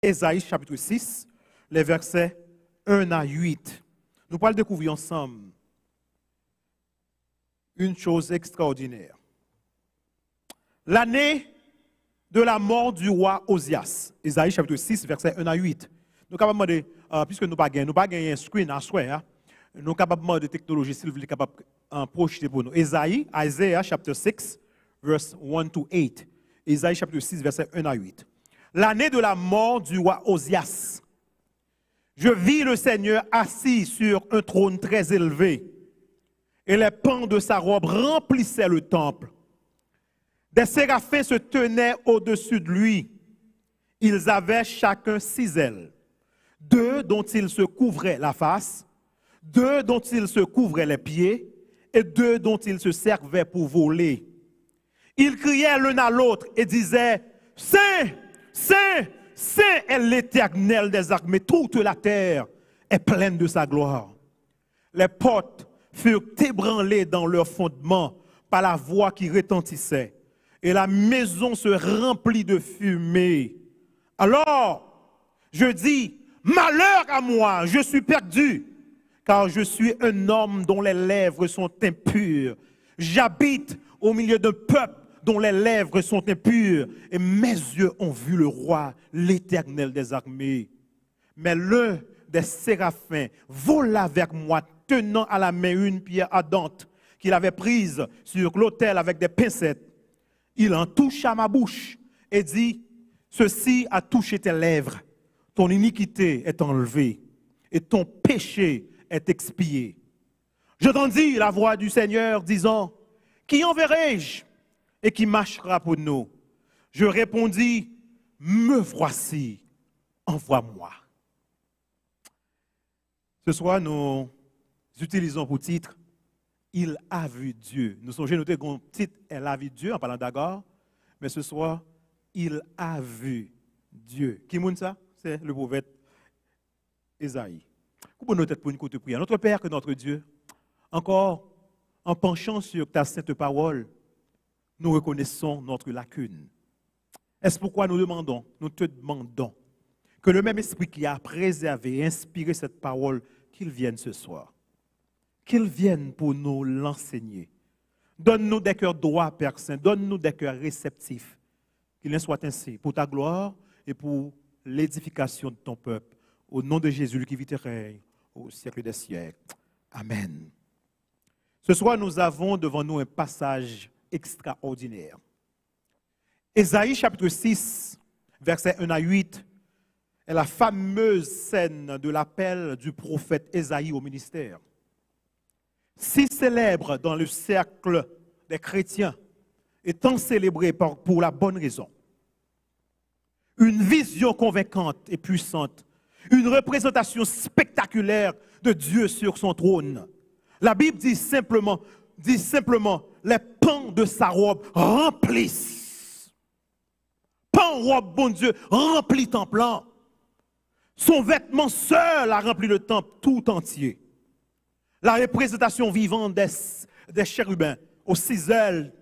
Ésaïe chapitre 6, les versets 1 à 8. Nous allons découvrir ensemble une chose extraordinaire. L'année de la mort du roi Osias. Ésaïe chapitre 6, versets 1 à 8. Nous sommes capables de demander, puisque nous n'avons pas gagné un screen à soi, nous sommes capables de demander de technologie, s'il vous plaît, capable de projeter pour nous. Isaiah chapitre 6, verset 1 to 8. Ésaïe chapitre 6, verset 1 à 8. L'année de la mort du roi Osias. Je vis le Seigneur assis sur un trône très élevé, et les pans de sa robe remplissaient le temple. Des séraphins se tenaient au-dessus de lui. Ils avaient chacun 6 ailes, 2 dont ils se couvraient la face, 2 dont ils se couvraient les pieds, et 2 dont ils se servaient pour voler. Ils criaient l'un à l'autre et disaient « Saint, Saint, Saint est l'Éternel des armées, toute la terre est pleine de sa gloire. » Les portes furent ébranlées dans leur fondement par la voix qui retentissait, et la maison se remplit de fumée. Alors, je dis, malheur à moi, je suis perdu, car je suis un homme dont les lèvres sont impures. J'habite au milieu d'un peuple dont les lèvres sont impures, et mes yeux ont vu le roi, l'Éternel des armées. Mais l'un des séraphins vola vers moi, tenant à la main une pierre ardente qu'il avait prise sur l'autel avec des pincettes. Il en toucha ma bouche et dit, ceci a touché tes lèvres, ton iniquité est enlevée et ton péché est expié. J'entendis la voix du Seigneur disant, qui enverrai-je et qui marchera pour nous? Je répondis, me voici, envoie-moi. Ce soir, nous utilisons pour titre, il a vu Dieu. Nous sommes noté qu'on titre, elle a vu Dieu en parlant d'Agar, mais ce soir, il a vu Dieu. Qui montre ça? C'est le prophète Ésaïe. Coupons nos têtes pour une courte prière. Notre Père, que notre Dieu, encore en penchant sur ta sainte parole, nous reconnaissons notre lacune. Est-ce pourquoi nous te demandons que le même esprit qui a préservé et inspiré cette parole, qu'il vienne ce soir. Qu'il vienne pour nous l'enseigner. Donne-nous des cœurs droits, Père Saint. Donne-nous des cœurs réceptifs. Qu'il en soit ainsi pour ta gloire et pour l'édification de ton peuple. Au nom de Jésus qui vit et règne au siècle des siècles. Amen. Ce soir, nous avons devant nous un passage extraordinaire. Ésaïe chapitre 6, versets 1 à 8, est la fameuse scène de l'appel du prophète Ésaïe au ministère. Si célèbre dans le cercle des chrétiens, étant célébré pour la bonne raison. Une vision convaincante et puissante, une représentation spectaculaire de Dieu sur son trône. La Bible dit simplement, les pans de sa robe remplissent. Pan, robe, bon Dieu, remplit temple. Son vêtement seul a rempli le temple tout entier. La représentation vivante des chérubins aux 6 ailes,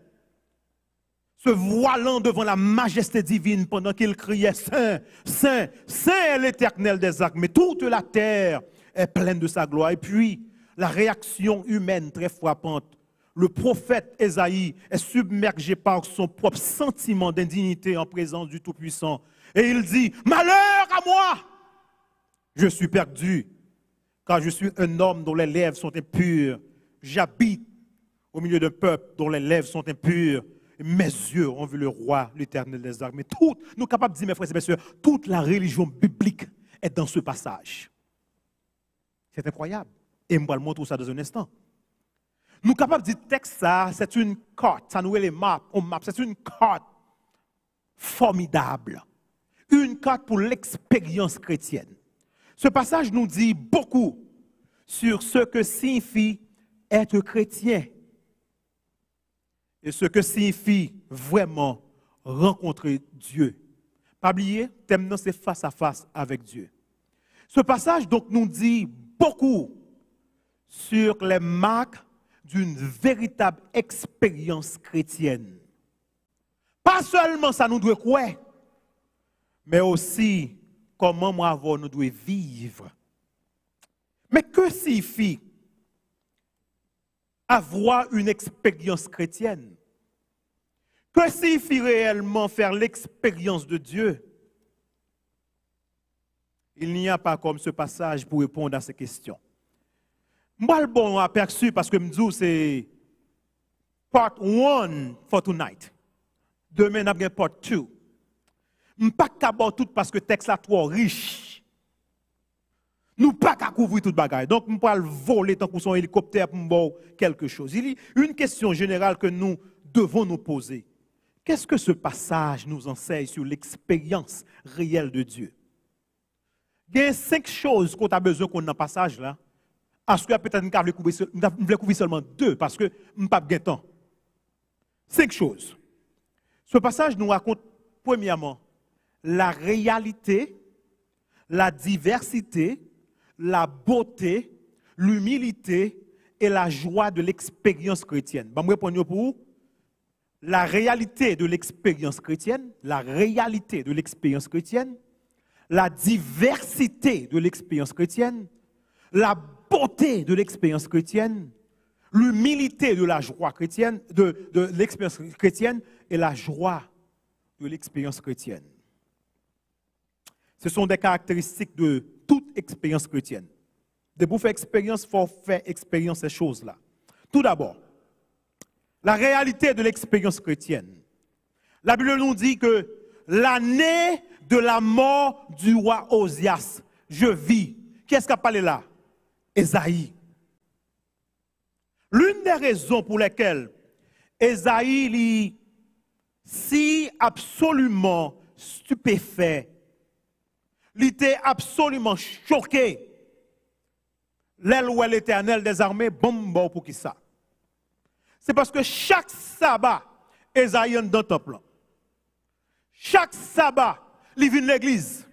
se voilant devant la majesté divine pendant qu'il criait Saint, Saint, Saint est l'Éternel des armées. Toute la terre est pleine de sa gloire. Et puis, la réaction humaine très frappante. Le prophète Ésaïe est submergé par son propre sentiment d'indignité en présence du Tout-Puissant. Et il dit, malheur à moi, je suis perdu, car je suis un homme dont les lèvres sont impures. J'habite au milieu d'un peuple dont les lèvres sont impures. Et mes yeux ont vu le roi, l'Éternel des armées. Nous sommes capables de dire, mes frères et mes sœurs, toute la religion biblique est dans ce passage. C'est incroyable. Et je vais vous montrer ça dans un instant. Nous sommes capables de dire, texte ça, c'est une carte, ça nous est les maps, c'est une carte formidable. Une carte pour l'expérience chrétienne. Ce passage nous dit beaucoup sur ce que signifie être chrétien et ce que signifie vraiment rencontrer Dieu. Pas oublier, thème c'est face à face avec Dieu. Ce passage donc nous dit beaucoup sur les marques d'une véritable expérience chrétienne. Pas seulement ça nous doit croire, mais aussi comment moi avoir nous devons vivre. Mais que signifie avoir une expérience chrétienne? Que signifie réellement faire l'expérience de Dieu? Il n'y a pas comme ce passage pour répondre à ces questions. Moi, le bon aperçu, parce que je me dis c'est part 1 for tonight. Demain, nous avons part 2. Je ne peux pas aborder tout parce que le texte est trop riche. Nous ne pouvons pas couvrir tout le bagage. Donc, nous ne pouvons pas voler tant que son hélicoptère pour nous quelque chose. Il y a une question générale que nous devons nous poser. Qu'est-ce que ce passage nous enseigne sur l'expérience réelle de Dieu? Il y a 5 choses qu'on a besoin qu'on a dans le passage là. Est-ce que peut-être nous voulons couvrir seulement 2 parce que nous n'avons pas de temps. 5 choses. Ce passage nous raconte, premièrement, la réalité, la diversité, la beauté, l'humilité et la joie de l'expérience chrétienne. Je vais répondre pour vous. La réalité de l'expérience chrétienne, la réalité de l'expérience chrétienne, la diversité de l'expérience chrétienne, la beauté de l'expérience chrétienne, l'humilité de la joie chrétienne, de l'expérience chrétienne et la joie de l'expérience chrétienne. Ce sont des caractéristiques de toute expérience chrétienne. De pour faire expérience, il faut faire expérience ces choses-là. Tout d'abord, la réalité de l'expérience chrétienne. La Bible nous dit que l'année de la mort du roi Osias, je vis. Qui est-ce qui a parlé là? Ésaïe. L'une des raisons pour lesquelles Ésaïe est si absolument stupéfait, il était absolument choqué. L'aile où l'Éternel des armées, bon pour qui ça? C'est parce que chaque sabbat, Ésaïe est dans le temple. Chaque sabbat, il vient de l'église.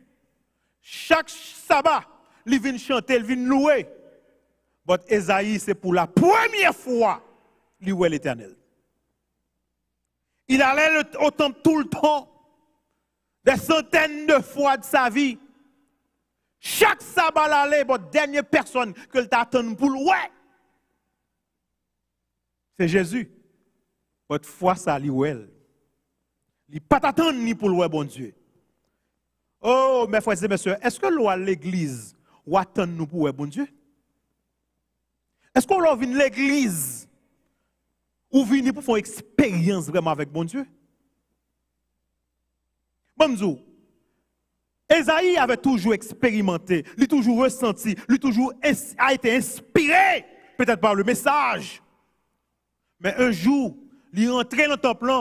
Chaque sabbat, il vient chanter, il vient louer. Mais Ésaïe, c'est pour la première fois, il voit l'Éternel. Il allait au temple tout le temps, des centaines de fois de sa vie. Chaque sabbat, il allait, la dernière personne que il t'attend pour le ouais. C'est Jésus. Votre foi, ça, il ouais. Il ne pas t'attendre ni pour le ouais, bon Dieu. Oh, mes frères et messieurs, est-ce que l'on à l'église ou attend nous pour le bon Dieu? Est-ce qu'on vient à l'église ou vient pour faire une expérience vraiment avec bon Dieu? Bonjour. Ésaïe avait toujours expérimenté, il a toujours ressenti, il a été inspiré, peut-être par le message. Mais un jour, il est rentré dans le temple,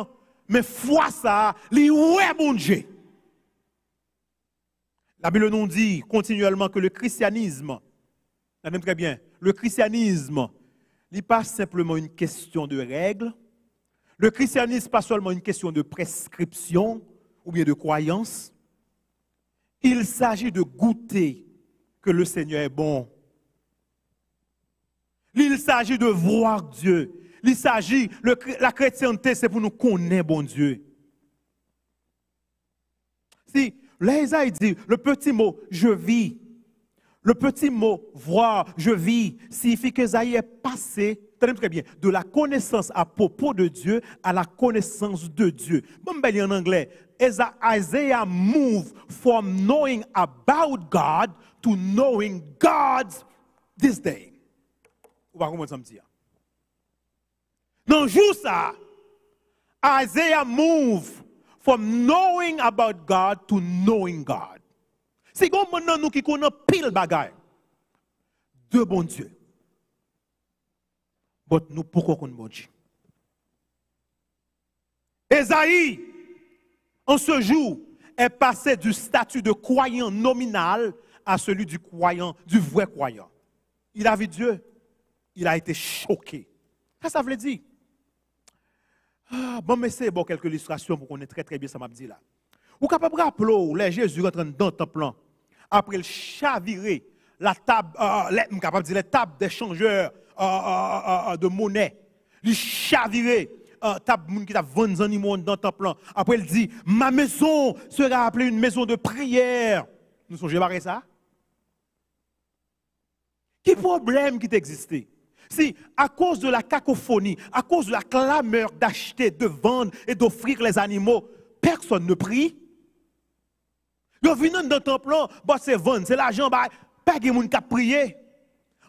mais foi ça, il est ouais bon Dieu. La Bible nous dit continuellement que le christianisme, même très bien, le christianisme n'est pas simplement une question de règles. Le christianisme n'est pas seulement une question de prescription ou bien de croyance. Il s'agit de goûter que le Seigneur est bon. Il s'agit de voir Dieu. Il s'agit, la chrétienté, c'est pour nous connaître bon Dieu. Si l'Ésaïe dit, le petit mot « je vis », le petit mot « voir »,« je vis » signifie qu'Ésaïe est passé, très bien, de la connaissance à propos de Dieu à la connaissance de Dieu. Bon, ben, en anglais, Isaiah moved from knowing about God to knowing God this day. On va comment ça me dire? Dans le jour ça, Isaiah moved from knowing about God to knowing God. C'est comme maintenant nous qui connaissons pile bagaille de bon Dieu. Mais nous pourquoi qu'on bon Dieu? Ésaïe, en ce jour, est passé du statut de croyant nominal à celui du croyant, du vrai croyant. Il a vu Dieu, il a été choqué. Ça veut dire. Bon, mais c'est bon, quelques illustrations pour qu'on ait très bien ça m'a dit là. Vous êtes capable de rappeler, les Jésus rentre dans le temple, après le chavirer, la table, capable de dire les tables d'échangeurs de monnaie, le chavirer, table qui a 20 animaux dans le temple. Après il dit, ma maison sera appelée une maison de prière. Nous sommes pas ça. Quel problème qui existait? Si, à cause de la cacophonie, à cause de la clameur d'acheter, de vendre et d'offrir les animaux, personne ne prie. Ils viennent dans le temple, bon, c'est vendre, c'est l'argent, pas de monde qui a prié.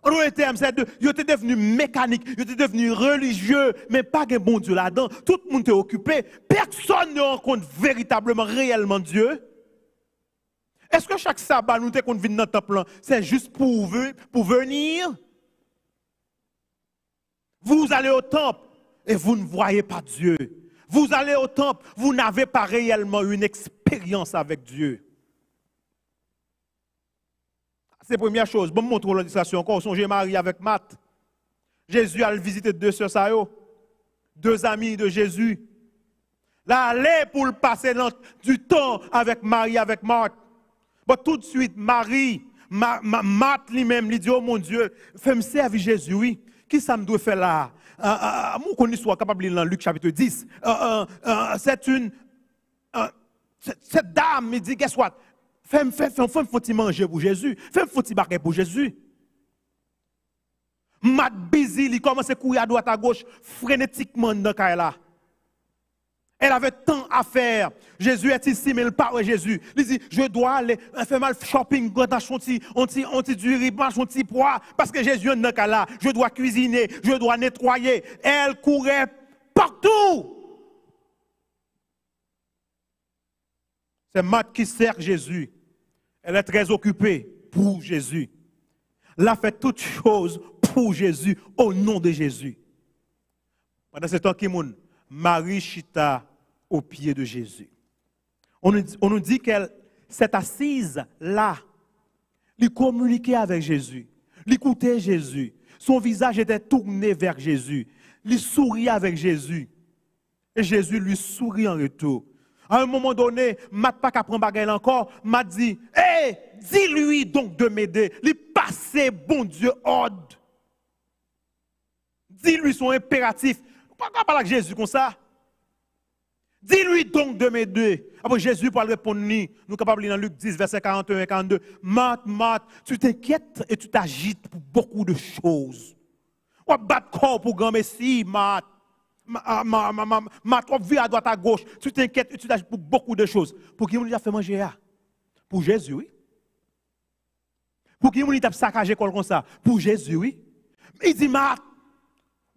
En d'autres termes, ils étaient devenus mécaniques, ils étaient devenus religieux, mais pas de bon Dieu là-dedans. Tout le monde est occupé. Personne ne rencontre véritablement, réellement Dieu. Est-ce que chaque sabbat, nous qu'on vient dans le temple, c'est juste pour venir? Vous allez au temple et vous ne voyez pas Dieu. Vous allez au temple, vous n'avez pas réellement une expérience avec Dieu. C'est la première chose. Bon, montre l'illustration encore. Songez Marie avec Marthe. Jésus a visité deux sœurs Sayo, deux amis de Jésus. Là, allez pour passer du temps avec Marie, avec Marthe. Bon, tout de suite, Marie, Marthe lui-même, lui dit, oh mon Dieu, fais-moi servir Jésus, oui. Qui ça me doit faire là? Mon connais soit capable de lire dans Luc chapitre 10. Cette dame me dit, qu'est-ce que fais-moi manger pour Jésus. Fais-moi baguette pour Jésus. Mat busy, il commence à courir à droite à gauche, frénétiquement dans le là. Elle avait tant à faire. Jésus est ici, mais il parle de Jésus. Il dit, je dois aller faire mal shopping, on du riz, on petit poids, parce que Jésus est dans le là. Je dois cuisiner, je dois nettoyer. Elle courait partout. C'est Marthe qui sert Jésus. Elle est très occupée pour Jésus. Elle a fait toutes choses pour Jésus, au nom de Jésus. Pendant ce temps, Marie chita au pied de Jésus. On nous dit qu'elle s'est assise là. Elle communiquait avec Jésus. Elle écoutait Jésus. Son visage était tourné vers Jésus. Elle souriait avec Jésus. Et Jésus lui sourit en retour. À un moment donné, Matt pas qu'à prendre bagarre encore, m'a dit, hé, dis-lui donc de m'aider. Il passait, bon Dieu, ordre. Dis-lui son impératif. Pourquoi parler avec Jésus comme ça? Dis-lui donc de m'aider. Après Jésus pour répondre, nous sommes capables de lire dans Luc 10, verset 41 et 42. Matt, tu t'inquiètes et tu t'agites pour beaucoup de choses. On va battre corps pour grand Messie, Matt. Tu vis à droite à gauche. Tu t'inquiètes et tu t'agites pour beaucoup de choses. Pour qui on a fait manger là? Pour Jésus, oui. Pour qui on a saccagé comme ça? Pour Jésus, oui. Il dit, Matt,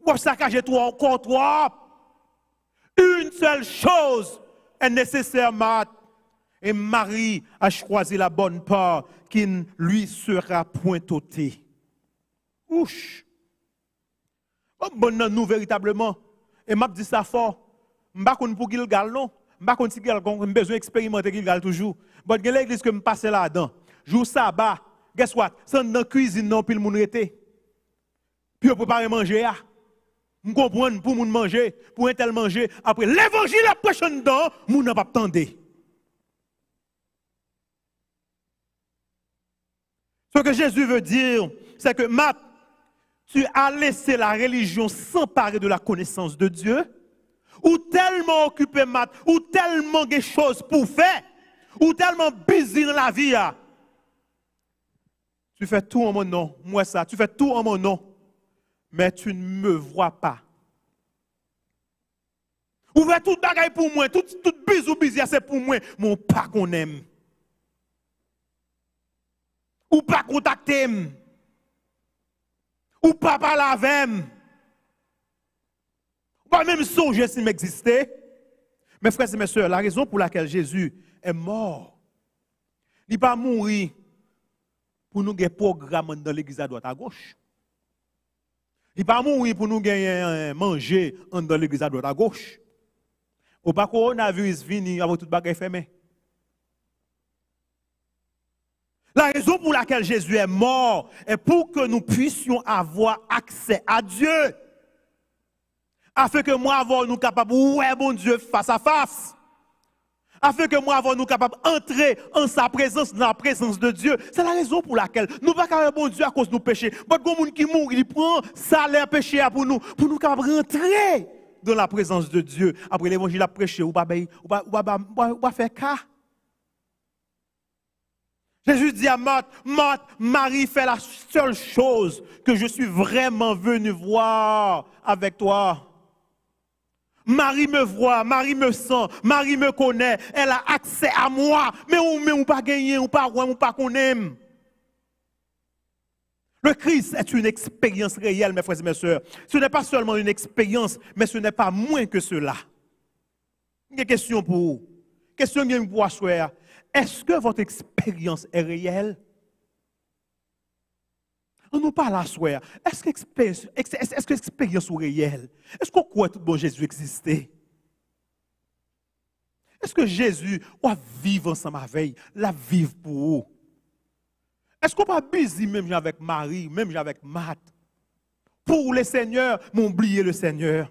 on va saccager toi encore, toi. Une seule chose est nécessaire, Matt. Et Marie a choisi la bonne part qui lui sera point ôtée. Ouch! Bon, nous véritablement. Et m'a dit ça fort. Je ne sais pas pour Gilgal, non. Je ne sais pas si Gilgal a besoin d'expérimenter Gilgal toujours. Mais il y a l'église que je passe là-dedans. Jour sabbat, guess what? C'est dans la cuisine, non, puis le monde était. Puis on prépare manger. Je comprends pour moun manger, pour un tel manger. Après l'évangile la prochaine dedans, moun n'a pas attendu. Ce que Jésus veut dire, c'est que Matt, tu as laissé la religion s'emparer de la connaissance de Dieu, ou tellement occupé, Matt, ou tellement de choses pour faire, ou tellement busy dans la vie. Tu fais tout en mon nom, moi ça, tu fais tout en mon nom, mais tu ne me vois pas. Ouvre tout bagaille pour moi, tout bisou c'est pour moi, mon pas qu'on aime. Ou pas contacter. Ou pas parler avec. Ou pas même songer s'il m'existait. Mes frères et mes soeurs, la raison pour laquelle Jésus est mort, il n'est pas mort pour nous gagner programme dans l'église à droite à gauche. Il n'est pas mort pour nous gagner manger dans l'église à droite à gauche. Ou pas coronavirus vini avec toute bagaille fermée. La raison pour laquelle Jésus est mort est pour que nous puissions avoir accès à Dieu. Afin que moi, avoir nous capables, ouais, bon Dieu, face à face. Afin que moi, avoir nous capables d'entrer en sa présence, dans la présence de Dieu. C'est la raison pour laquelle nous ne pouvons pas bon Dieu à cause de nos péchés. Mais quand quelqu'un qui mourut, il prend salaire péché pour nous capables rentrer dans la présence de Dieu. Après l'évangile a prêché, ou pas faire cas. Jésus dit à Marthe, Marthe, Marie fait la seule chose que je suis vraiment venu voir avec toi. Marie me voit, Marie me sent, Marie me connaît, elle a accès à moi, mais on pas gagner, on pas qu'on aime. Le Christ est une expérience réelle, mes frères et mes sœurs. Ce n'est pas seulement une expérience, mais ce n'est pas moins que cela. Une question pour vous. Question pour vous, soeur. Est-ce que votre expérience est réelle? On nous parle à soeur. Est-ce que l'expérience est réelle? Est-ce qu'on croit que bon Jésus existait? Est-ce que Jésus va vivre ensemble avec vous, la vivre pour vous? Est-ce qu'on va busy même avec Marie, même avec Marthe? Pour le Seigneur, m'oublier le Seigneur.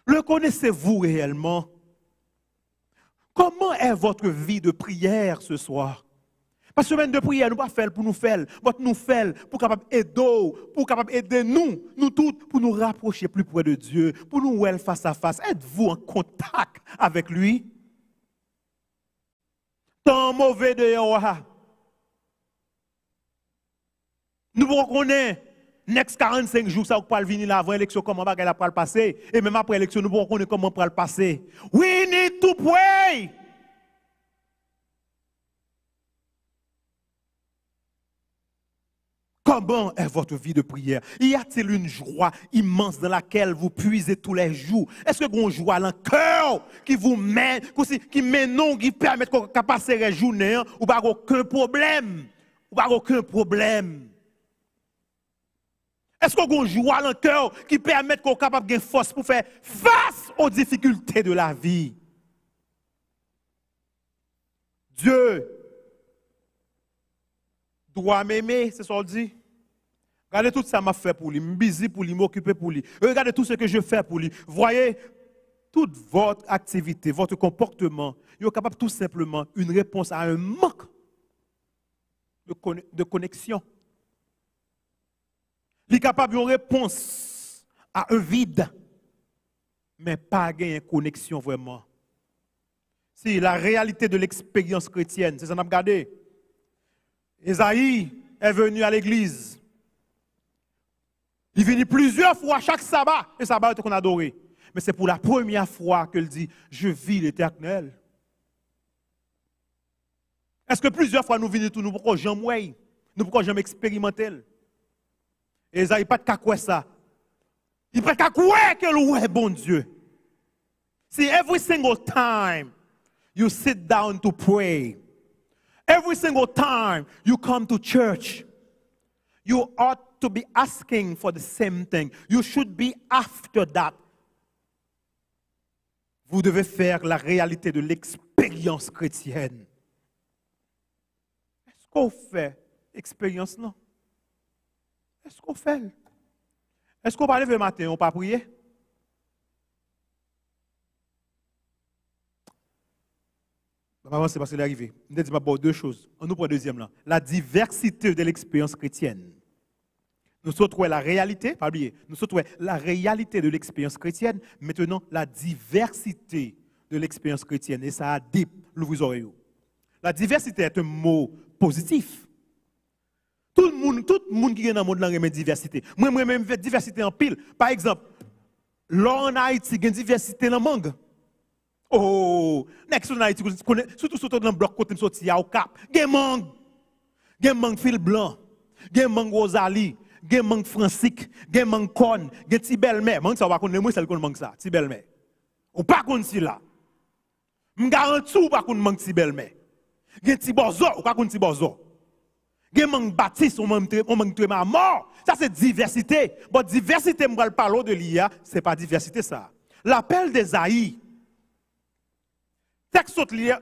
Le connaissez-vous réellement? Comment est votre vie de prière ce soir? Parce que semaine de prière, nous ne pas faire pour nous faire, mais nous faire pour capable aider nous toutes, pour nous rapprocher plus près de Dieu, pour nous voir face à face. Êtes-vous en contact avec lui? Tant mauvais de Yahweh. Nous reconnaissons, next 45 jours, ça va venir là avant l'élection, comment va le passer. Et même après l'élection, nous reconnaissons comment va le passer. We need to pray. Comment est votre vie de prière? Y a-t-il une joie immense dans laquelle vous puisez tous les jours? Est-ce que vous avez une joie dans le cœur qui vous mène, qui permet de passer la journée, ou pas aucun problème? Ou pas aucun problème? Est-ce qu'on a une joie dans le cœur qui permet qu'on soit capable de force pour faire face aux difficultés de la vie? Dieu doit m'aimer, c'est ce qu'on dit. Regardez tout ça m'a fait pour lui, je suis busy pour lui, m'occuper pour lui. Regardez tout ce que je fais pour lui. Voyez, toute votre activité, votre comportement, il est capable tout simplement une réponse à un manque de connexion. Il est capable d'une réponse à un vide, mais pas de connexion vraiment. Si la réalité de l'expérience chrétienne, c'est ça qu'on a regardé. Esaïe est venu à l'église. Il est venu plusieurs fois chaque sabbat, et sabbat qu'on a adoré. Mais c'est pour la première fois qu'il dit, je vis l'Éternel. Est-ce que plusieurs fois nous venons tous, nous ne pouvons jamais, nous ne pouvons jamais expérimenter? Esaïe pas de quoi ça. Il pas de quoi que le est bon Dieu. See, every single time you sit down to pray, every single time you come to church, you ought to be asking for the same thing. You should be after that. Vous devez faire la réalité de l'expérience chrétienne. Est-ce qu'on fait expérience, non? Est-ce qu'on fait? Est-ce qu'on va lever le matin, on ne pas prier? Maman, c'est parce qu'il est arrivé. Je dis d'abord deux choses. On nous prend deuxième là. La diversité de l'expérience chrétienne. Nous sautons la réalité, pas oublier. Nous sautons la réalité de l'expérience chrétienne. Maintenant, la diversité de l'expérience chrétienne. Et ça a deep, l'ouvrez oreilles. La diversité est un mot positif. Tout le monde qui est dans le monde remet diversité. Moi-même, je diversité en pile. Par exemple, là en Haïti, il y a une diversité dans le mangue. Oh, next en Haïti, surtout dans le bloc côté de il y a au cap. Il y a mangue fil blanc, il y a mangue Rosalie, il y a mangue Francique, il y a mangue Corne, il y a Tibelmer. Mangue ça va connaître moi celle qu'on mangue ça, Tibelmer. Ou pas connaître si là. Je garantis ou pas connaître mangue Tibelmer. Il y a Tibozo, ou pas connaître Tibozo. Il y a mangue Baptiste, on mangue Tréma à mort. Ça c'est diversité. Bon, diversité, je parle de l'IA, ce n'est pas diversité ça. L'appel d'Esaïe. Texte lire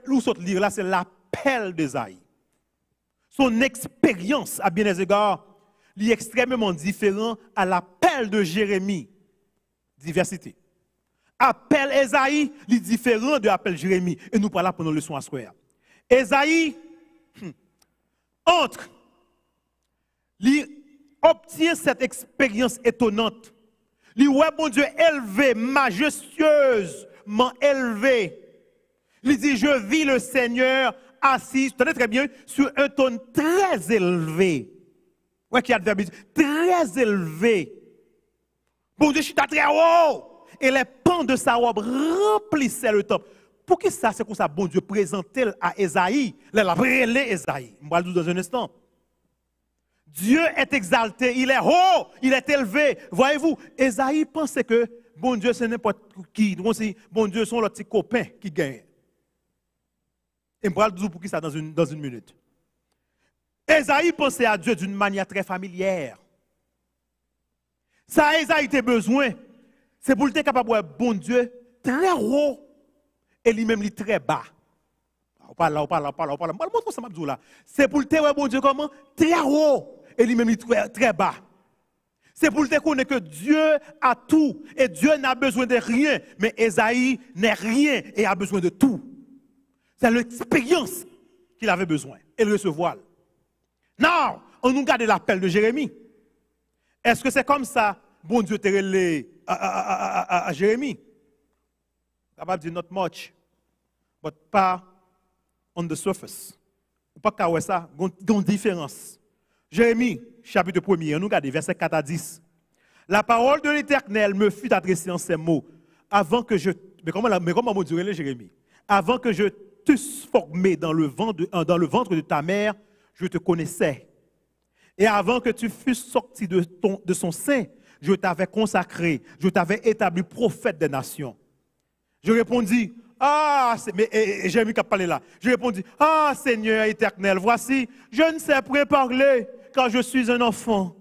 là, c'est l'appel d'Esaïe. Son expérience, à bien des égards, est extrêmement différent à l'appel de Jérémie. Diversité. Appel Esaïe, est différent de l'appel Jérémie. Et nous parlons pendant le leçon à soir. Esaïe entre, il obtient cette expérience étonnante. Il voit bon Dieu élevé, majestueusement élevé. Il dit, je vis le Seigneur assis, tenez très bien, sur un ton très élevé. Ouais, qui a le verbe très élevé. Bon Dieu, chita très haut. Et les pans de sa robe remplissaient le temple. Pour qui ça, c'est comme ça, bon Dieu présentait à Esaïe, la brûlé Esaïe. Je vais le dire dans un instant. Dieu est exalté, il est haut, il est élevé. Voyez-vous, Esaïe pensait que bon Dieu, c'est n'importe qui. Bon Dieu, sont leurs petits copains qui gagnent. Et je vais le dire pour qui ça dans une minute. Esaïe pensait à Dieu d'une manière très familière. Ça, Esaïe a besoin, c'est pour être capable de voir bon Dieu très haut et lui-même très bas. On parle là. Montre ça, Mabdou là. C'est pour te voir bon Dieu comment très haut et lui-même très bas. C'est pour te connaître que Dieu a tout et Dieu n'a besoin de rien, mais Esaïe n'est rien et a besoin de tout. C'est l'expérience qu'il avait besoin et le recevoir. Non, on nous garde l'appel de Jérémie. Est-ce que c'est comme ça, bon Dieu t'a relé à Jérémie? Capable de dire not much, but pas on the surface. Ou pas qu'à ça, il y a une différence. Jérémie, chapitre 1er, on nous regarde, verset 4 à 10. La parole de l'Éternel me fut adressée en ces mots. Avant que je. Mais comment mon Dieu relé Jérémie? Avant que je t'eusse formé dans le ventre de ta mère, je te connaissais. Et avant que tu fusses sorti de son sein, je t'avais consacré, je t'avais établi prophète des nations. Je répondis, Jérémie qui a parlé là. Je répondis, Seigneur éternel, voici, je ne sais point parler, car je suis un enfant.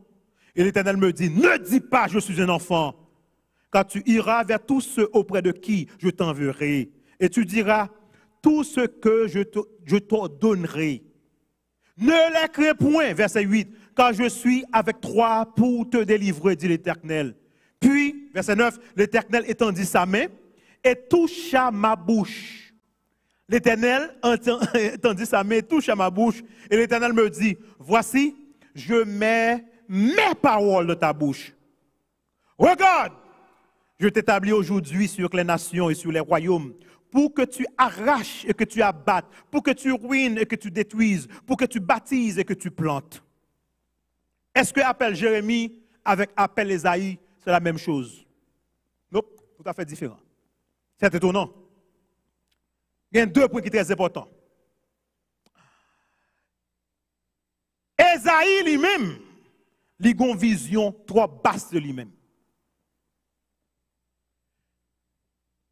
Et l'Éternel me dit, ne dis pas, je suis un enfant, car tu iras vers tous ceux auprès de qui je t'enverrai. Et tu diras, tout ce que je t'ordonnerai. Ne les crains point, verset 8, car je suis avec toi pour te délivrer, dit l'Éternel. Puis, verset 9, l'Éternel étendit sa main et toucha ma bouche. L'Éternel étendit sa main et toucha ma bouche. Et l'Éternel me dit, voici, je mets mes paroles dans ta bouche. Regarde, je t'établis aujourd'hui sur les nations et sur les royaumes, pour que tu arraches et que tu abattes, pour que tu ruines et que tu détruises, pour que tu baptises et que tu plantes. Est-ce que appel Jérémie avec appel Esaïe, c'est la même chose? Non, tout à fait différent. C'est étonnant. Il y a deux points qui sont très importants. Esaïe lui-même, il a une vision trop basse de lui-même.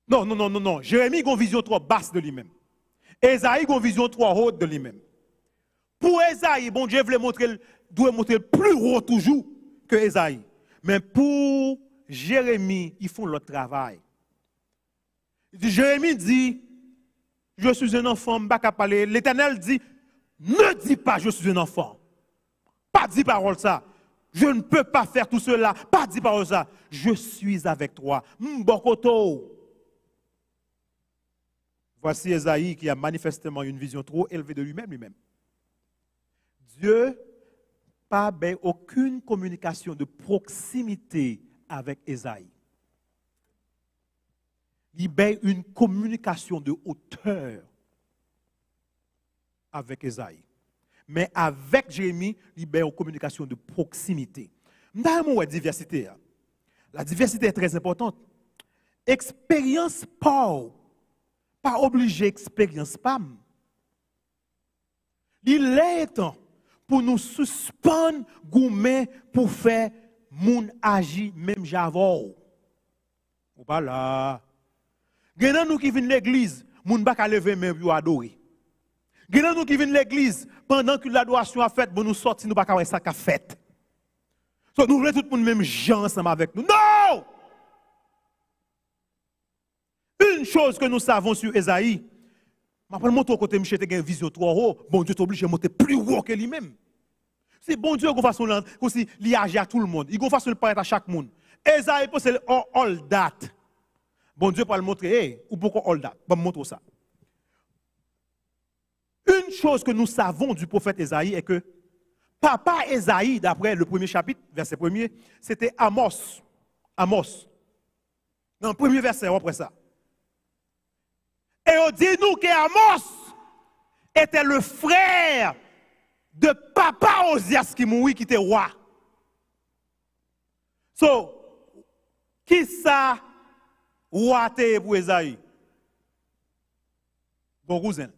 Non. Jérémie a une vision trop basse de lui-même. Esaïe a une vision trop haute de lui-même. Pour Esaïe, bon Dieu doit montrer plus haut toujours que Esaïe. Mais pour Jérémie, ils font leur travail. Jérémie dit, je suis un enfant, je ne peux pas parler. L'Éternel dit, ne dis pas, je suis un enfant. Pas dit parole ça. Je ne peux pas faire tout cela. Pas dit parole ça. Je suis avec toi. Mbokoto. Voici Esaïe qui a manifestement une vision trop élevée de lui-même. Dieu n'a pas aucune communication de proximité avec Esaïe. Il y a une communication de hauteur avec Esaïe. Mais avec Jérémie, il y a une communication de proximité. Nous avons la diversité. La diversité est très importante. Expérience pas obligé expérience PAM. Il est temps pour nous suspendre gourmet pour faire moun agi même j'avou. Ou pas là. Genan nous qui viennent l'église, moun pas lever même pour adorer. Genan nous qui viennent l'église pendant que l'adoration a fait, nous sortir nous pas ça qu'a fait. So nous voulons tout le monde même gens ensemble avec nous. Non! Une chose que nous savons sur Esaïe, je vais montrer au côté de Michel, une vision trop haut. Bon Dieu t'oblige à monter plus haut que lui-même. C'est bon Dieu qui façon aussi il agit à tout le monde. Il va façon paraître à chaque monde. Esaïe c'est all that. Bon Dieu peut le montrer, ou pourquoi all that? Je vais montrer ça. Une chose que nous savons du prophète Esaïe est que papa Esaïe, d'après le premier chapitre, verset 1er, c'était Amos. Amos. Dans le premier verset, après ça. Et on dit nous que Amos était le frère de papa Osias qui mourit, qui était roi. So, qui ça roi était pour Esaïe? Bon cousin.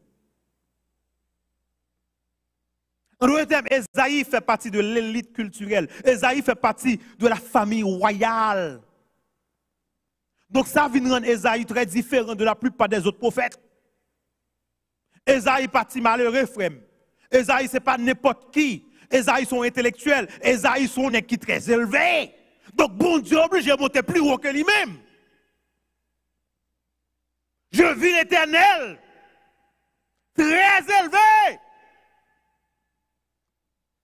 En d'autres termes, Esaïe fait partie de l'élite culturelle. Esaïe fait partie de la famille royale. Donc ça vient rendre Esaïe très différent de la plupart des autres prophètes. Esaïe parti malheureux, frère. Esaïe, ce n'est pas n'importe qui. Esaïe sont intellectuels. Esaïe sont des qui très élevés. Donc bon Dieu obligé de monter plus haut que lui-même. Je vis l'Éternel. Très élevé.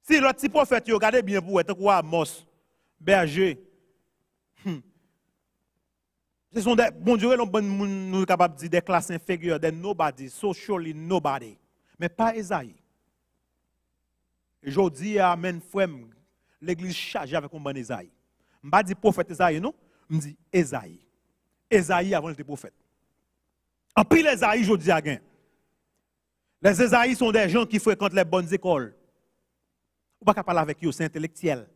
Si l'autre petit prophète, regardez bien pour être quoi, Amos, berger. Ce sont des, bon Dieu, nous sommes capables de dire des classes inférieures, des nobody, socially nobody. Mais pas Esaïe. Et je dis, amen, frère, l'église chargée avec un bon Esaïe. Je ne dis pas dire prophète Esaïe, non? Je dis Esaïe. Esaïe avant d'être prophète. En pile, Esaïe, je dis à gain. Les Esaïe sont des gens qui fréquentent les bonnes écoles. On ne peut pas parler avec eux, c'est intellectuel.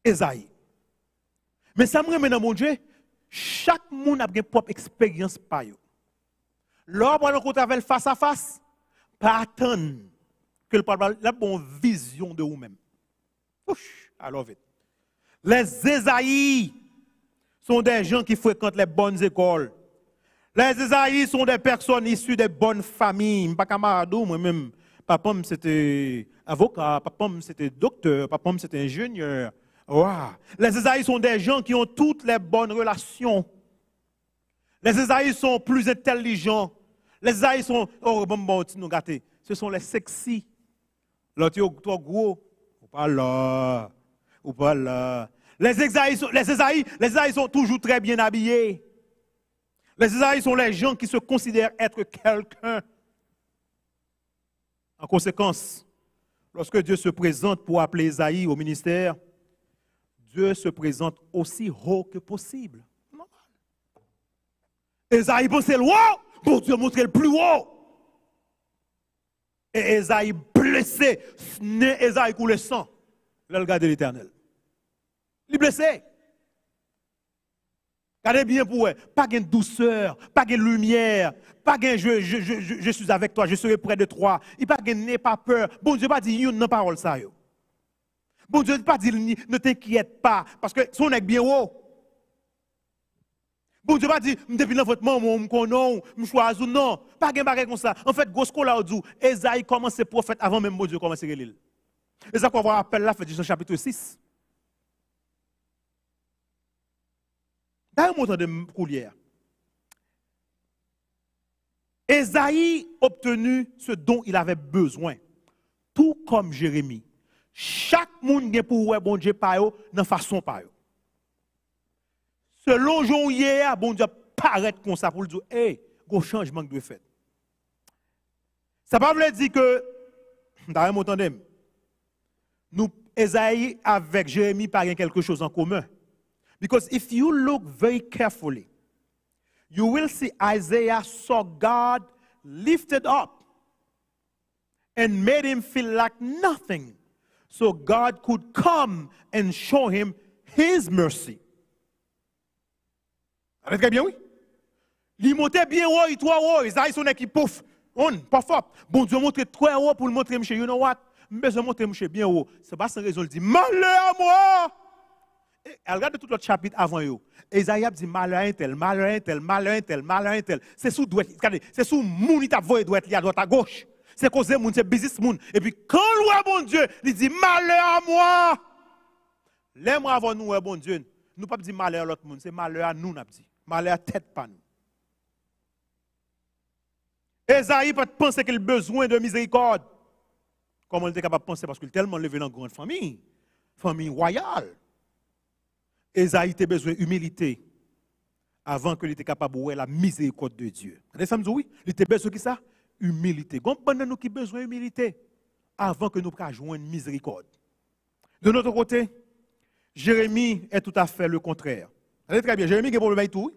Esaïe. Mais ça me remet dans mon Dieu, chaque monde a une propre expérience par eux. Lorsqu'on rencontre avec face à face, pas attendre que le parle la bonne vision de vous-même. Alors vite. Les Esaïe sont des gens qui fréquentent les bonnes écoles. Les Esaïe sont des personnes issues des bonnes familles. Je ne suis pas camarade, moi-même. Papa, c'était avocat, papa, c'était docteur, papa, c'était ingénieur. Wow. Les Esaïe sont des gens qui ont toutes les bonnes relations. Les Esaïe sont plus intelligents. Les Esaïe sont, oh, bon, nous gâtés. Ce sont les sexy. L'autre, toi, gros, ou pas là, ou pas là. Les Esaïe sont toujours très bien habillés. Les Esaïe sont les gens qui se considèrent être quelqu'un. En conséquence, lorsque Dieu se présente pour appeler Esaïe au ministère, Dieu se présente aussi haut que possible. Normal. Esaïe pensait le haut, pour Dieu montrer le plus haut. Et Esaïe blessé, Esaïe coule le sang. Là, le garde de l'Éternel. Il est blessé. Regardez bien pour eux, pas de douceur, pas de lumière, pas de je suis avec toi, je serai près de toi. Il pas de n'aie pas peur. Bon Dieu pas dit une parole ça yo. Bon Dieu pas dit ne t'inquiète pas parce que son est bien haut. Bon Dieu pas dit depuis dans votre maman me connais, me choisis non, pas de bagage comme ça. En fait, gosko là dit Esaïe commence à prophète avant même bon Dieu commence à l'île. Et ça qu'on va appeler là fait du chapitre 6. Dans un montant de coulière, Esaïe obtenu ce dont il avait besoin, tout comme Jérémie. Chaque monde a pour bon Dieu par eux, dans façon par eux. Selon Jean hier, bon Dieu paraît comme ça pour dire, hey, un changement de fait. Ça ne veut pas dire que, dans un montant de nous, Esaïe avec Jérémie par quelque chose en commun. Because if you look very carefully, you will see Isaiah saw God lifted up and made him feel like nothing. So God could come and show him his mercy. Vous très bien, oui? Il montait bien haut, il trop haut. Isaïe son équipe pouf. Pas fort. Bon Dieu montre très haut pour le montrer, monsieur. You know what? Mais je montre, monsieur, bien haut. C'est pas sans raison. Il dit, malheur à moi! Elle regarde tout l'autre chapitre avant eux. Esaïe dit malheur un tel, malheur un tel, malheur un tel, malheur un tel. C'est sous droite, regardez, c'est sous moun qui t'a voyé droite, à droite à gauche. C'est cause moun, c'est business moun. Et puis quand le bon Dieu, il dit malheur à moi. L'aime avant nous, bon Dieu, nous pas dire malheur à l'autre monde, c'est malheur à nous n'a dit. Malheur à tête pas nous. Esaïe peut penser qu'il a besoin de miséricorde. Comment il était capable de penser parce qu'il est tellement levé dans une grande famille, famille royale. Esaïe a besoin d'humilité avant qu'il était capable de voir la miséricorde de Dieu. Vous avez oui? Il était besoin de ça? Humilité. Comprenez nous qui besoin d'humilité avant que nous puissions joindre miséricorde. De notre côté, Jérémie est tout à fait le contraire. Vous très bien, Jérémie a un problème avec tout.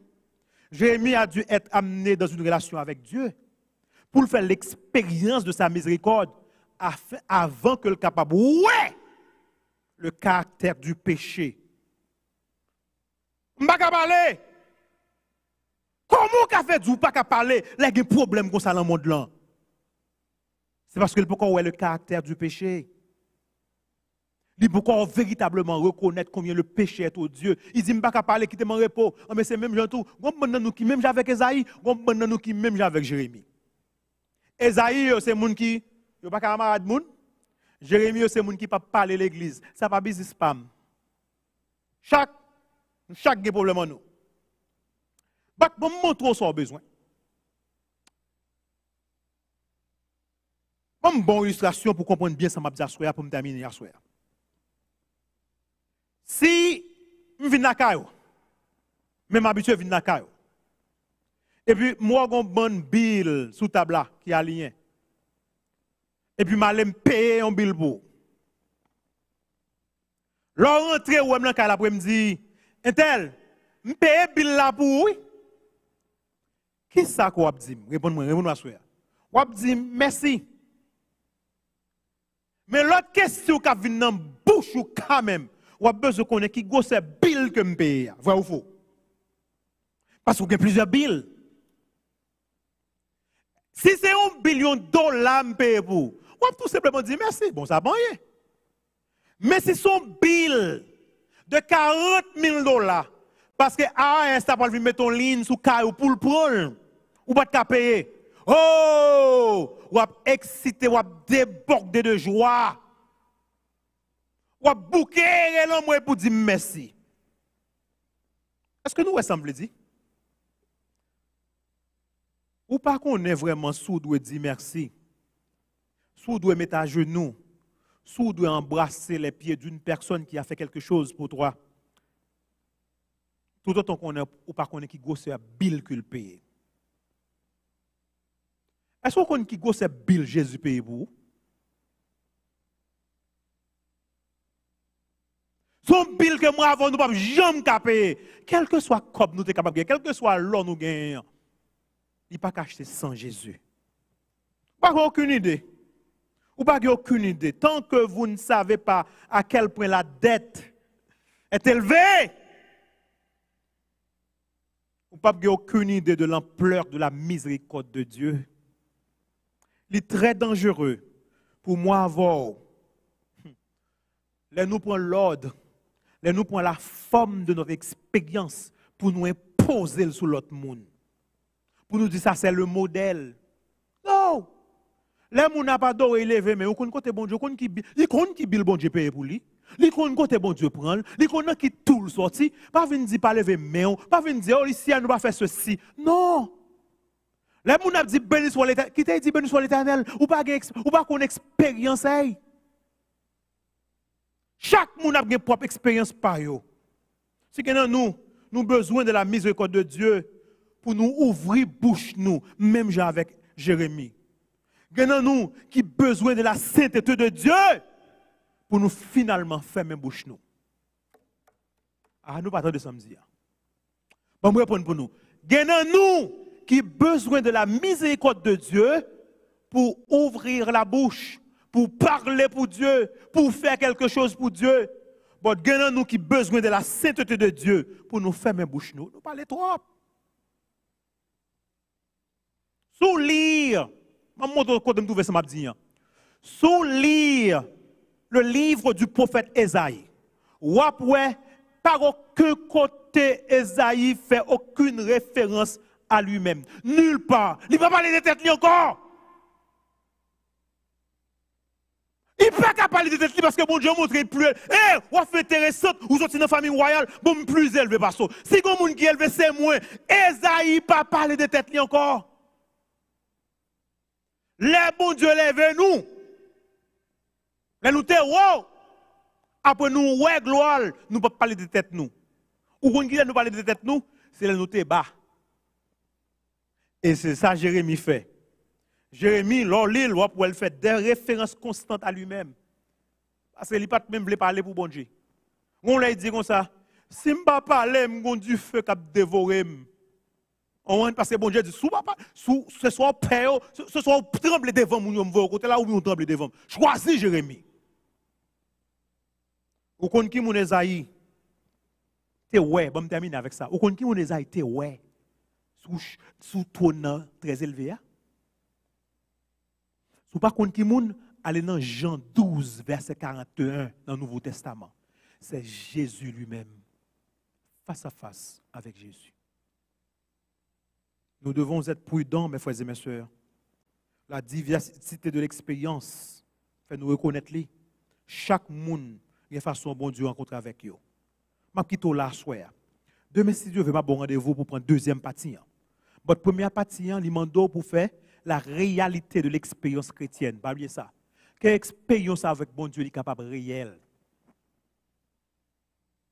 Jérémie a dû être amené dans une relation avec Dieu pour faire l'expérience de sa miséricorde avant que le capable, ouais, le caractère du péché. Je ne peux pas parler. Comment qu'a fait Dieu pas parler? Il y a des problèmes comme ça dans le monde là. C'est parce qu'il peut voir le caractère du péché. Il peut véritablement reconnaître combien le péché est au Dieu. Il dit, je ne peux pas parler, quitter mon repos. Mais c'est même gens tout. Nous qui même avec Esaïe, nous qui même avec Jérémie. Esaïe, c'est un monde qui n'est pas camarade moun. Jérémie, c'est un monde qui ne peut pas parler l'église. Ça pas business spam. Chaque problème en nous. Je vais vous montrer ce qu'on a besoin. Une bonne illustration pour comprendre bien ça m'a dit pour me terminer hier soir. Si je viens à Kayo, même habitué à venir à Kayo, et puis moi j'ai une bonne bill sous table qui est alignée, et puis je vais payer un bill pour. Là, rentré ou même dans après me dit, Intel, je paye bill là pour oui. Qui ça qu'on dit? Réponds-moi soir. On dit merci. Mais l'autre question qui vient dans la bouche ou quand même, on a besoin de connaître qui gosse bill que me paye. Vrai ou faux? Parce qu'il y a plusieurs billes. Si c'est $1 billion me paye pour, on va tout simplement dire merci. Bon, ça va rien. Mais si son bill de $40,000, parce que AS ça va mettre ton ligne sous caillou pour le prendre, ou pas te payer. Oh! Ou ap excité, ou ap débordé de joie. Ou ap bouquer l'homme pour dire merci. Est-ce que nous ressemblons dit? Ou pas qu'on est vraiment sous doit dire merci? Sous doit mettre à genoux? Sous doit embrasser les pieds d'une personne qui a fait quelque chose pour toi? Tout autant qu'on est, ou pas qu'on est qui gosse à bill qu'il paye. Est-ce qu'on connaît qui gosse bill Jésus paye pour vous? Son bill que moi avant nous pas jamais payer. Quel que soit comme nous sommes capables de gagner, quel que soit l'or nous gagnons, il n'y a pas qu'à acheter sans Jésus. Pas aucune idée. Ou pas aucune idée. Tant que vous ne savez pas à quel point la dette est élevée, ou pas aucune idée de l'ampleur de la miséricorde de Dieu. Il est très dangereux pour moi avoir. Là, nous prenons l'ordre, là, nous prenons la forme de notre expérience pour nous imposer sur l'autre monde. Pour nous dire ça, c'est le modèle. Non! Là, nous n'a pas d'or élevé, mais on connaît côté bon Dieu, il connaît qui bill bon Dieu paye pour lui. Il connaît côté bon Dieu prendre, il connaît qui tout le sorti. Pas venir dire pas lever main, pas venir dire oh ici nous pas faire ceci. Non! Les gens ont dit béni soit l'Éternel. Qui t'a dit béni soit l'Éternel? Ou pas qu'on expérience. Chaque monde a une propre expérience par eux. Si nous avons besoin de la miséricorde de Dieu pour nous ouvrir bouche nous, même avec Jérémie. Nous qui avons besoin de la sainteté de Dieu pour nous finalement fermer bouche nous. Ah, nous partons de samedi. Bon, je répondre pour nous. Nous qui a besoin de la miséricorde de Dieu pour ouvrir la bouche, pour parler pour Dieu, pour faire quelque chose pour Dieu. Bon, nous qui a besoin de la sainteté de Dieu pour nous fermer bouche nous. Nous parlons trop. Sous lire, je vais vous montrer ce que je dis. Sous lire le livre du prophète Esaïe, ou après, par aucun côté, Esaïe fait aucune référence à lui-même. Nulle part. Il ne va pas parler de tête encore. Il ne peut pas parler de tête parce que mon Dieu montre plus. On fait intéressant, vous sortez dans la famille royale, bon, plus élevé par ça. Si vous avez qui est élevé, c'est moins. Esaïe ne peut pas parler de tête encore. Les bon Dieu lève nous. Les nous te wow. Après nous, ouais, gloire, nous ne pouvons pas parler de tête nous. Ou quand nous parler de tête nous, c'est les nous te bas. Et c'est ça que Jérémie fait. Jérémie, l'île, il fait des références constantes à lui-même. Parce qu'il n'a pas même voulu parler pour bon Dieu. On l'a dit comme ça, si je ne parle pas, je vais du feu qui a dévoré. On parce que bon Dieu dit, ce soit père, ce soit tremble devant mon côté là où on tremble devant. Choisis Jérémie. Ou kon qui mon Esaïe, t'es ouais, bon, termine avec ça. Ou kon qui mon Esaïe, t'es ouais, sous ton très élevé. Ou pas kon qui mon, allez dans Jean 12, verset 41 dans le Nouveau Testament. C'est Jésus lui-même, face à face avec Jésus. Nous devons être prudents, mes frères et mes sœurs. La diversité de l'expérience fait nous reconnaître les. Chaque monde a une façon bon Dieu rencontrer avec eux. Je vais quitter là soir. Demain, si Dieu veut, je bon rendez-vous pour prendre deuxième partie. Votre première partie, il demande pour faire la réalité de l'expérience chrétienne. Pas oublier ça. Quelle expérience avec bon Dieu est capable réelle?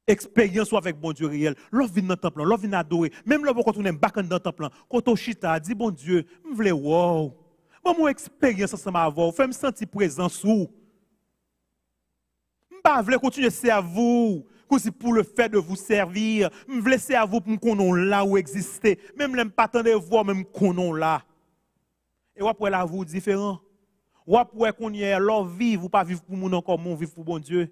Expérience avec bon Dieu réel. L'on vient dans le temple, l'on vient adorer. Même là, quand on est back dans le temple, quand on chita, dit bon Dieu, je veux wow. Moi, mon expérience ensemble avec vous, fais me sentir présent sous. Je veux continuer à servir vous, pour le fait de vous servir. Je veux servir vous pour qu'on là où exister. Même les pas de voir, même qu'on là. Et après là, vous différent. Ou après qu'on y est, leur vivre, ou pas vivre pour mon encore, mon vivre pour bon Dieu.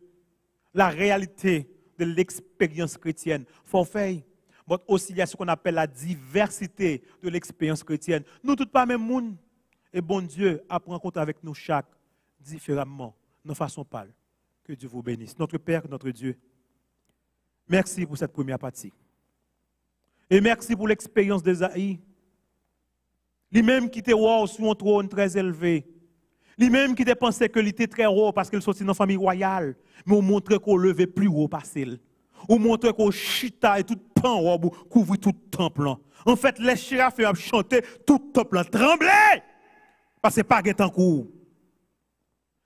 La réalité de l'expérience chrétienne. Faut faire. Mais aussi, il y a ce qu'on appelle la diversité de l'expérience chrétienne. Nous, tous pas même monde. Et bon Dieu apprend compte avec nous chaque différemment, de façon pâle. Que Dieu vous bénisse. Notre Père, notre Dieu, merci pour cette première partie. Et merci pour l'expérience d'Esaïe. Lui-même qui était roi sur un trône très élevé. Lui-même qui pensait que il était très haut parce qu'il sortit dans une famille royale. Mais on montre qu'on levait plus haut passé. On montre qu'on chita et tout pan robe couvrit tout le temple. En fait, les chérafs ont chanté, tout le temple tremblait. Parce que pas en cours.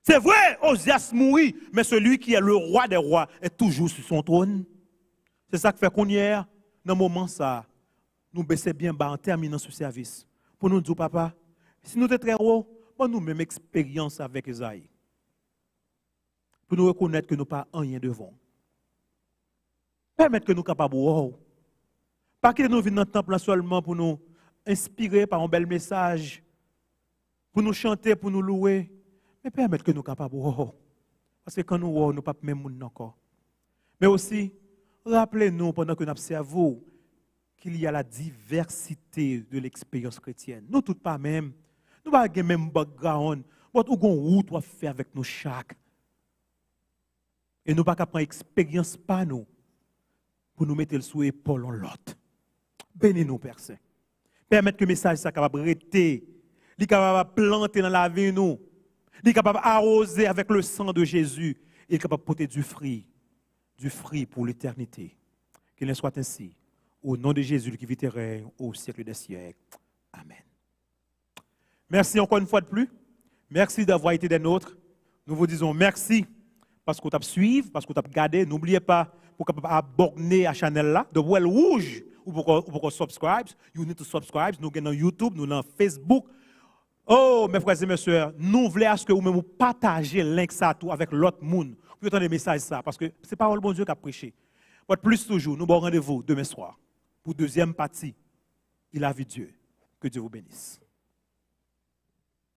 C'est vrai, Osias mourit, mais celui qui est le roi des rois est toujours sur son trône. C'est ça qui fait qu'on y est, dans le moment ça, nous baissons bien bas en terminant ce service. Pour nous dire, papa, si nous sommes très haut, nous même expérience avec Esaïe. Pour nous reconnaître que nous n'avons pas rien devant. Permettre que nous soyons capables de wow. Pas que nous venons dans le temple seulement pour nous inspirer par un bel message, pour nous chanter, pour nous louer, mais permettre que nous soyons capables de wow. Parce que quand nous wow, nous ne sommes pas même monde encore. Mais aussi, rappelez-nous pendant que nous observons qu'il y a la diversité de l'expérience chrétienne. Nous tous pas même. Nous n'avons pas le même background. Nous avons une route à faire avec nous chaque. Et nous n'avons pas prendre expérience par nous pour nous mettre le sous épaule en l'autre. Bénis-nous, Père Saint. Permettre que le message soit capable de rester, capable de planter dans la vie nous, capable d'arroser avec le sang de Jésus et capable de porter du fruit pour l'éternité. Qu'il en soit ainsi. Au nom de Jésus qui vit et règne au siècle des siècles. Amen. Merci encore une fois de plus. Merci d'avoir été des nôtres. Nous vous disons merci parce qu'on t'a suivi, parce qu'on t'a gardé. N'oubliez pas pour abonner à la chaîne là, de Well Rouge, ou pour subscribe. You need to subscribe. Nous sommes dans YouTube, nous sommes dans Facebook. Oh, mes frères et mes soeurs, nous voulons à ce que vous-même partagez le link ça tout avec l'autre monde. Pour entendre des messages ça, parce que c'est parole bon Dieu qui a prêché. Mais plus toujours, nous avons rendez-vous demain soir pour deuxième partie. Il a vu Dieu. Que Dieu vous bénisse.